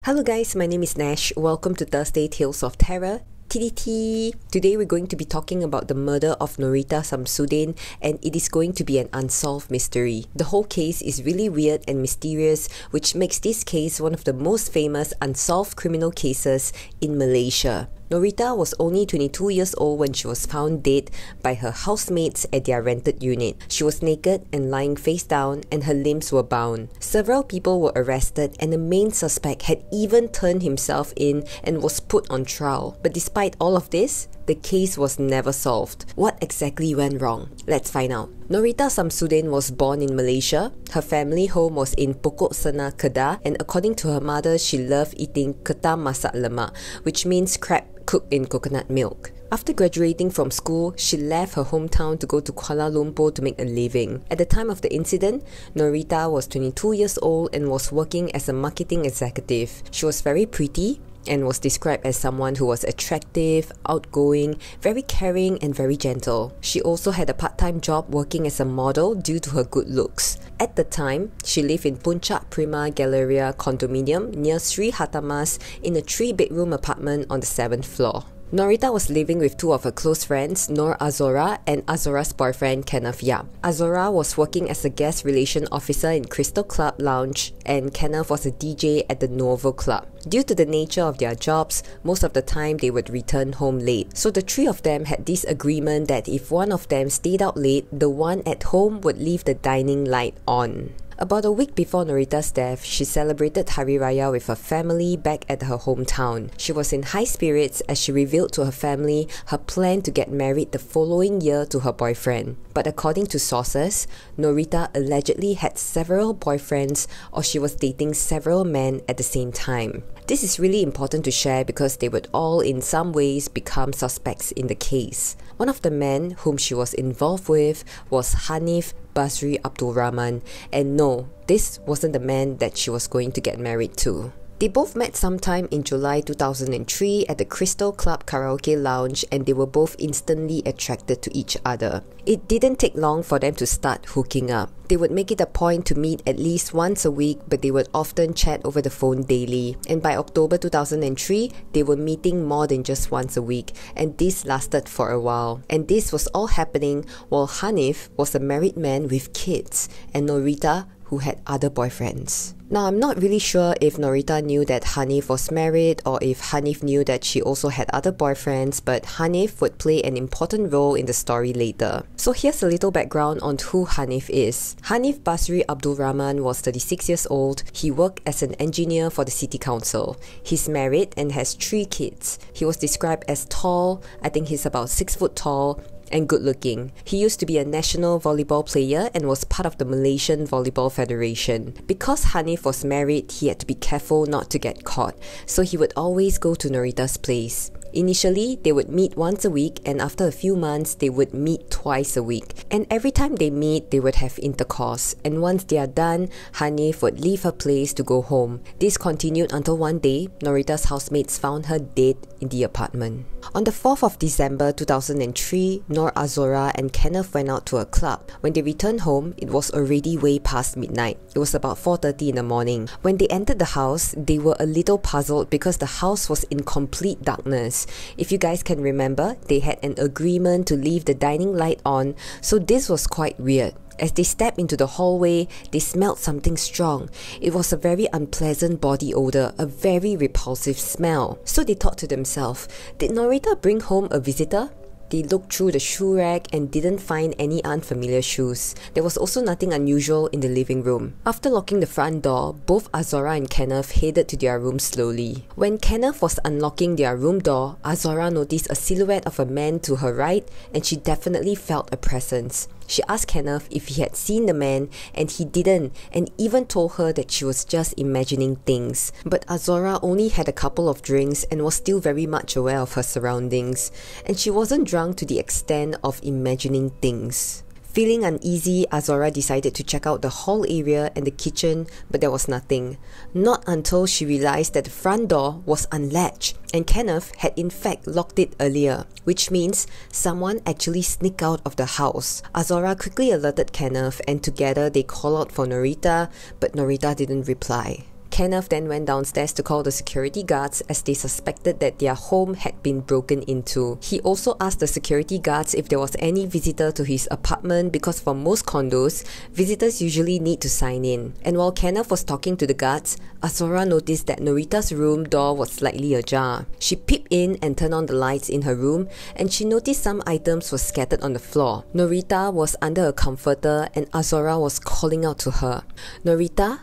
Hello guys, my name is Nash. Welcome to Thursday Tales of Terror. TDT! Today we're going to be talking about the murder of Noritta Samsudin, and it is going to be an unsolved mystery. The whole case is really weird and mysterious, which makes this case one of the most famous unsolved criminal cases in Malaysia. Noritta was only 22 years old when she was found dead by her housemates at their rented unit. She was naked and lying face down, and her limbs were bound. Several people were arrested, and the main suspect had even turned himself in and was put on trial. But despite all of this, the case was never solved. What exactly went wrong? Let's find out. Noritta Samsudin was born in Malaysia. Her family home was in Pokok Sena, Kedah, and according to her mother, she loved eating ketam masak lemak, which means crab cooked in coconut milk. After graduating from school, she left her hometown to go to Kuala Lumpur to make a living. At the time of the incident, Noritta was 22 years old and was working as a marketing executive. She was very pretty and was described as someone who was attractive, outgoing, very caring and very gentle. She also had a part-time job working as a model due to her good looks. At the time, she lived in Puncak Prima Galleria condominium near Sri Hatamas in a 3-bedroom apartment on the 7th floor. Noritta was living with two of her close friends, Azora and Azora's boyfriend, Kenneth. Azora was working as a guest relation officer in Crystal Club Lounge, and Kenneth was a DJ at the Novo Club. Due to the nature of their jobs, most of the time they would return home late. So the three of them had this agreement that if one of them stayed out late, the one at home would leave the dining light on. About a week before Noritta's death, she celebrated Hari Raya with her family back at her hometown. She was in high spirits as she revealed to her family her plan to get married the following year to her boyfriend. But according to sources, Noritta allegedly had several boyfriends, or she was dating several men at the same time. This is really important to share because they would all in some ways become suspects in the case. One of the men whom she was involved with was Hanif Basri Abdul Rahman, and no, this wasn't the man that she was going to get married to. They both met sometime in July 2003 at the Crystal Club Karaoke Lounge, and they were both instantly attracted to each other. It didn't take long for them to start hooking up. They would make it a point to meet at least once a week, but they would often chat over the phone daily. And by October 2003, they were meeting more than just once a week, and this lasted for a while. And this was all happening while Hanif was a married man with kids, and Noritta who had other boyfriends. Now, I'm not really sure if Noritta knew that Hanif was married or if Hanif knew that she also had other boyfriends, but Hanif would play an important role in the story later. So here's a little background on who Hanif is. Hanif Basri Abdul Rahman was 36 years old. He worked as an engineer for the city council. He's married and has 3 kids. He was described as tall. I think he's about 6 foot tall, and good looking. He used to be a national volleyball player and was part of the Malaysian Volleyball Federation. Because Hanif was married, he had to be careful not to get caught, so he would always go to Noritta's place. Initially, they would meet once a week, and after a few months, they would meet twice a week. And every time they meet, they would have intercourse. And once they are done, Hanif would leave her place to go home. This continued until one day, Noritta's housemates found her dead in the apartment. On the 4th of December 2003, Azora and Kenneth went out to a club. When they returned home, it was already way past midnight. It was about 4:30 in the morning. When they entered the house, they were a little puzzled because the house was in complete darkness. If you guys can remember, they had an agreement to leave the dining light on, so this was quite weird. As they stepped into the hallway, they smelled something strong. It was a very unpleasant body odor, a very repulsive smell. So they thought to themselves, did Noritta bring home a visitor? They looked through the shoe rack and didn't find any unfamiliar shoes. There was also nothing unusual in the living room. After locking the front door, both Azora and Kenneth headed to their room slowly. When Kenneth was unlocking their room door, Azora noticed a silhouette of a man to her right, and she definitely felt a presence. She asked Kenneth if he had seen the man, and he didn't, and even told her that she was just imagining things. But Azora only had a couple of drinks and was still very much aware of her surroundings, and she wasn't drunk to the extent of imagining things. Feeling uneasy, Azora decided to check out the hall area and the kitchen, but there was nothing. Not until she realized that the front door was unlatched, and Kenneth had in fact locked it earlier, which means someone actually sneaked out of the house. Azora quickly alerted Kenneth, and together they called out for Noritta, but Noritta didn't reply. Kenneth then went downstairs to call the security guards as they suspected that their home had been broken into. He also asked the security guards if there was any visitor to his apartment because for most condos, visitors usually need to sign in. And while Kenneth was talking to the guards, Azora noticed that Noritta's room door was slightly ajar. She peeped in and turned on the lights in her room, and she noticed some items were scattered on the floor. Noritta was under a comforter and Azora was calling out to her, "Noritta?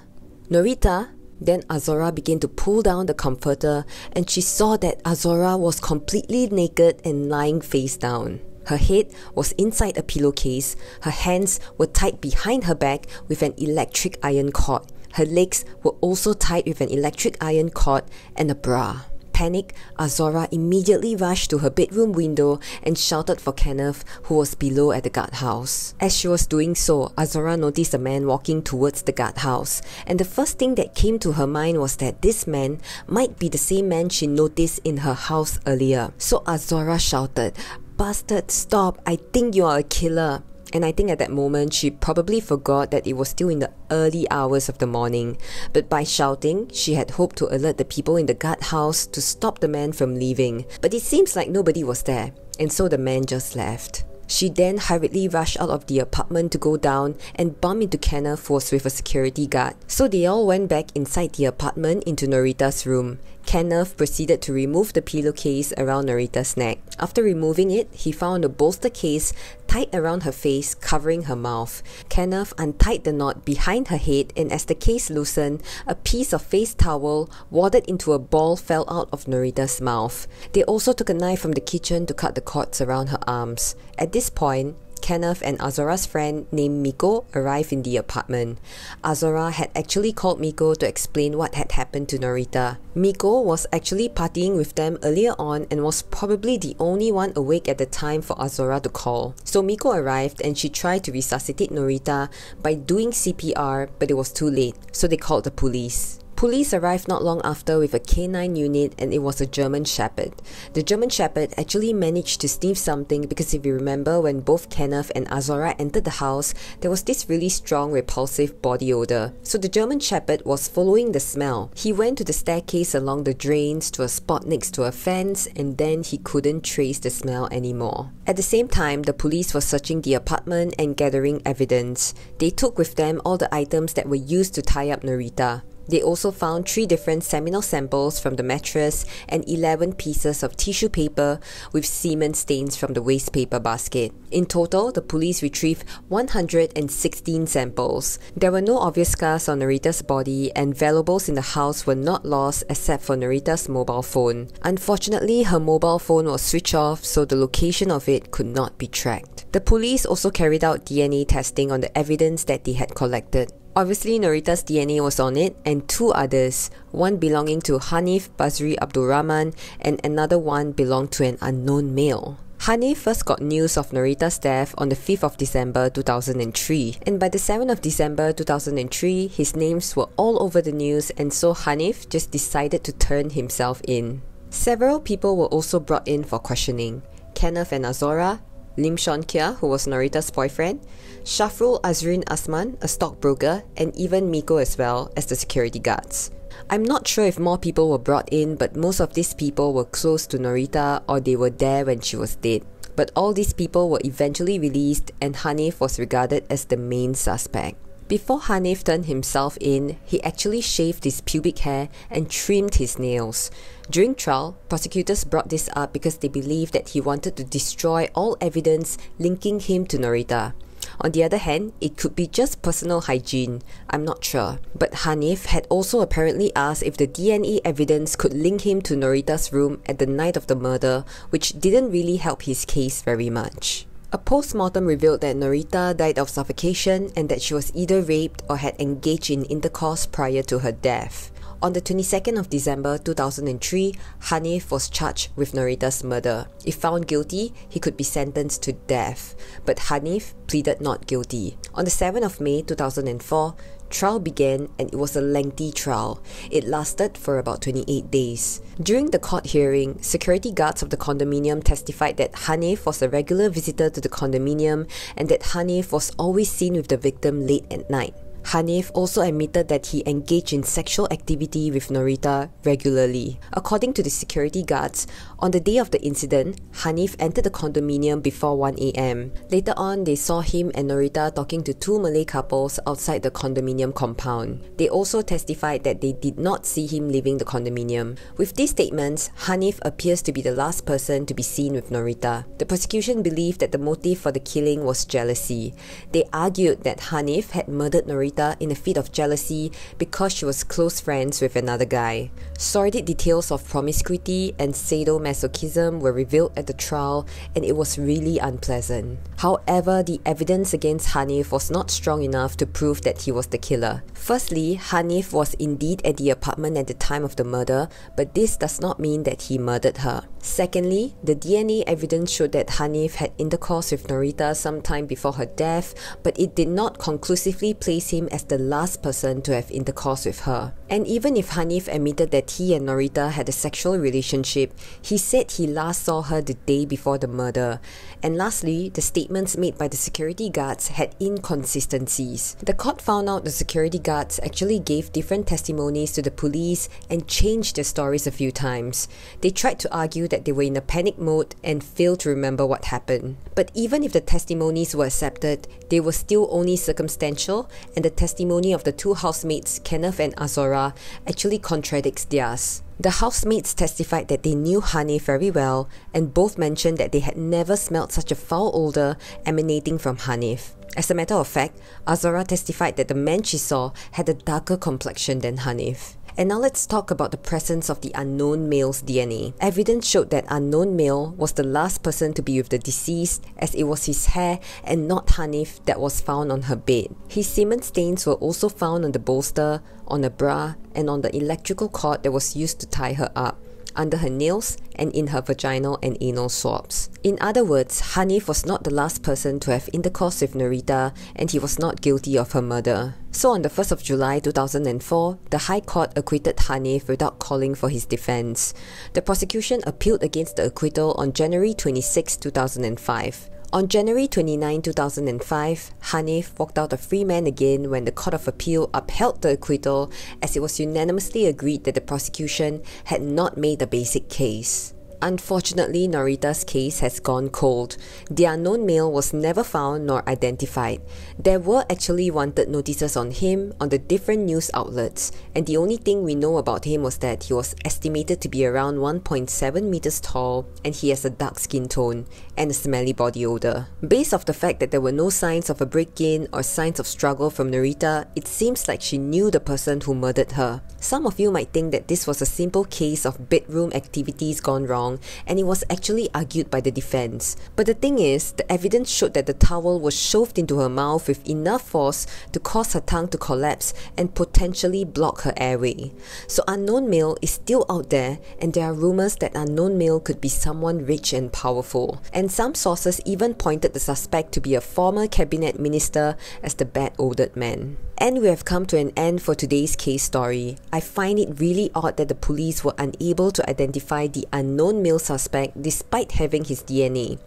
Noritta?" Then Azora began to pull down the comforter and she saw that Azora was completely naked and lying face down. Her head was inside a pillowcase, her hands were tied behind her back with an electric iron cord. Her legs were also tied with an electric iron cord and a bra. Panicked, Azora immediately rushed to her bedroom window and shouted for Kenneth, who was below at the guardhouse. As she was doing so, Azora noticed a man walking towards the guardhouse, and the first thing that came to her mind was that this man might be the same man she noticed in her house earlier. So Azora shouted, "Bastard, stop, I think you are a killer." And I think at that moment, she probably forgot that it was still in the early hours of the morning. But by shouting, she had hoped to alert the people in the guardhouse to stop the man from leaving. But it seems like nobody was there, and so the man just left. She then hurriedly rushed out of the apartment to go down and bump into Kenneth, who was with a security guard. So they all went back inside the apartment into Noritta's room. Kenneth proceeded to remove the pillowcase around Noritta's neck. After removing it, he found a bolster case tied around her face, covering her mouth. Kenneth untied the knot behind her head, and as the case loosened, a piece of face towel wadded into a ball fell out of Noritta's mouth. They also took a knife from the kitchen to cut the cords around her arms. At this point, Kenneth and Azora's friend named Miko arrived in the apartment. Azora had actually called Miko to explain what had happened to Noritta. Miko was actually partying with them earlier on and was probably the only one awake at the time for Azora to call. So Miko arrived and she tried to resuscitate Noritta by doing CPR, but it was too late, so they called the police. Police arrived not long after with a canine unit, and it was a German Shepherd. The German Shepherd actually managed to sniff something because if you remember, when both Kenneth and Azora entered the house, there was this really strong repulsive body odor. So the German Shepherd was following the smell. He went to the staircase along the drains to a spot next to a fence, and then he couldn't trace the smell anymore. At the same time, the police were searching the apartment and gathering evidence. They took with them all the items that were used to tie up Noritta. They also found 3 different seminal samples from the mattress and 11 pieces of tissue paper with semen stains from the waste paper basket. In total, the police retrieved 116 samples. There were no obvious scars on Noritta's body, and valuables in the house were not lost except for Noritta's mobile phone. Unfortunately, her mobile phone was switched off, so the location of it could not be tracked. The police also carried out DNA testing on the evidence that they had collected. Obviously, Noritta's DNA was on it, and 2 others, one belonging to Hanif Basri Abdurrahman and another one belonged to an unknown male. Hanif first got news of Noritta's death on the 5th of December 2003, and by the 7th of December 2003, his names were all over the news, and so Hanif just decided to turn himself in. Several people were also brought in for questioning. Kenneth and Azora, Lim Shon-kia, who was Noritta's boyfriend, Shahfrul, Azrin, Azman, a stockbroker, and even Miko as well as the security guards. I'm not sure if more people were brought in, but most of these people were close to Noritta or they were there when she was dead. But all these people were eventually released, and Hanif was regarded as the main suspect. Before Hanif turned himself in, he actually shaved his pubic hair and trimmed his nails. During trial, prosecutors brought this up because they believed that he wanted to destroy all evidence linking him to Noritta. On the other hand, it could be just personal hygiene, I'm not sure. But Hanif had also apparently asked if the DNA evidence could link him to Noritta's room at the night of the murder, which didn't really help his case very much. A post-mortem revealed that Noritta died of suffocation and that she was either raped or had engaged in intercourse prior to her death. On the 22nd of December 2003, Hanif was charged with Noritta's murder. If found guilty, he could be sentenced to death. But Hanif pleaded not guilty. On the 7th of May 2004, trial began, and it was a lengthy trial. It lasted for about 28 days. During the court hearing, security guards of the condominium testified that Hanif was a regular visitor to the condominium and that Hanif was always seen with the victim late at night. Hanif also admitted that he engaged in sexual activity with Noritta regularly. According to the security guards, on the day of the incident, Hanif entered the condominium before 1 a.m. Later on, they saw him and Noritta talking to two Malay couples outside the condominium compound. They also testified that they did not see him leaving the condominium. With these statements, Hanif appears to be the last person to be seen with Noritta. The prosecution believed that the motive for the killing was jealousy. They argued that Hanif had murdered Noritta in a fit of jealousy because she was close friends with another guy. Sordid details of promiscuity and sadomasochism were revealed at the trial, and it was really unpleasant. However, the evidence against Hanif was not strong enough to prove that he was the killer. Firstly, Hanif was indeed at the apartment at the time of the murder, but this does not mean that he murdered her. Secondly, the DNA evidence showed that Hanif had intercourse with Noritta sometime before her death, but it did not conclusively place him as the last person to have intercourse with her. And even if Hanif admitted that he and Noritta had a sexual relationship, he said he last saw her the day before the murder. And lastly, the statements made by the security guards had inconsistencies. The court found out the security guards actually gave different testimonies to the police and changed their stories a few times. They tried to argue that they were in a panic mode and failed to remember what happened. But even if the testimonies were accepted, they were still only circumstantial, and the testimony of the two housemates, Kenneth and Azora, actually contradicts theirs. The housemates testified that they knew Hanif very well, and both mentioned that they had never smelled such a foul odor emanating from Hanif. As a matter of fact, Azora testified that the man she saw had a darker complexion than Hanif. And now let's talk about the presence of the unknown male's DNA. Evidence showed that unknown male was the last person to be with the deceased, as it was his hair and not Hanif that was found on her bed. His semen stains were also found on the bolster, on a bra, and on the electrical cord that was used to tie her up, under her nails, and in her vaginal and anal swabs. In other words, Hanif was not the last person to have intercourse with Noritta, and he was not guilty of her murder. So on the 1st of July 2004, the High Court acquitted Hanif without calling for his defense. The prosecution appealed against the acquittal on January 26, 2005. On January 29, 2005, Hanif walked out a free man again when the Court of Appeal upheld the acquittal, as it was unanimously agreed that the prosecution had not made a basic case. Unfortunately, Noritta's case has gone cold. The unknown male was never found nor identified. There were actually wanted notices on him on the different news outlets, and the only thing we know about him was that he was estimated to be around 1.7 meters tall, and he has a dark skin tone and a smelly body odor. Based off the fact that there were no signs of a break-in or signs of struggle from Noritta, it seems like she knew the person who murdered her. Some of you might think that this was a simple case of bedroom activities gone wrong, and it was actually argued by the defense. But the thing is, the evidence showed that the towel was shoved into her mouth with enough force to cause her tongue to collapse and potentially block her airway. So unknown male is still out there, and there are rumors that unknown male could be someone rich and powerful. And some sources even pointed the suspect to be a former cabinet minister as the bad-odored man. And we have come to an end for today's case story. I find it really odd that the police were unable to identify the unknown male suspect despite having his DNA.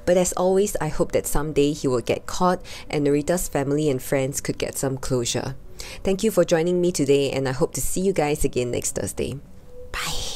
But as always, I hope that someday he will get caught and Noritta's family and friends could get some closure. Thank you for joining me today, and I hope to see you guys again next Thursday. Bye!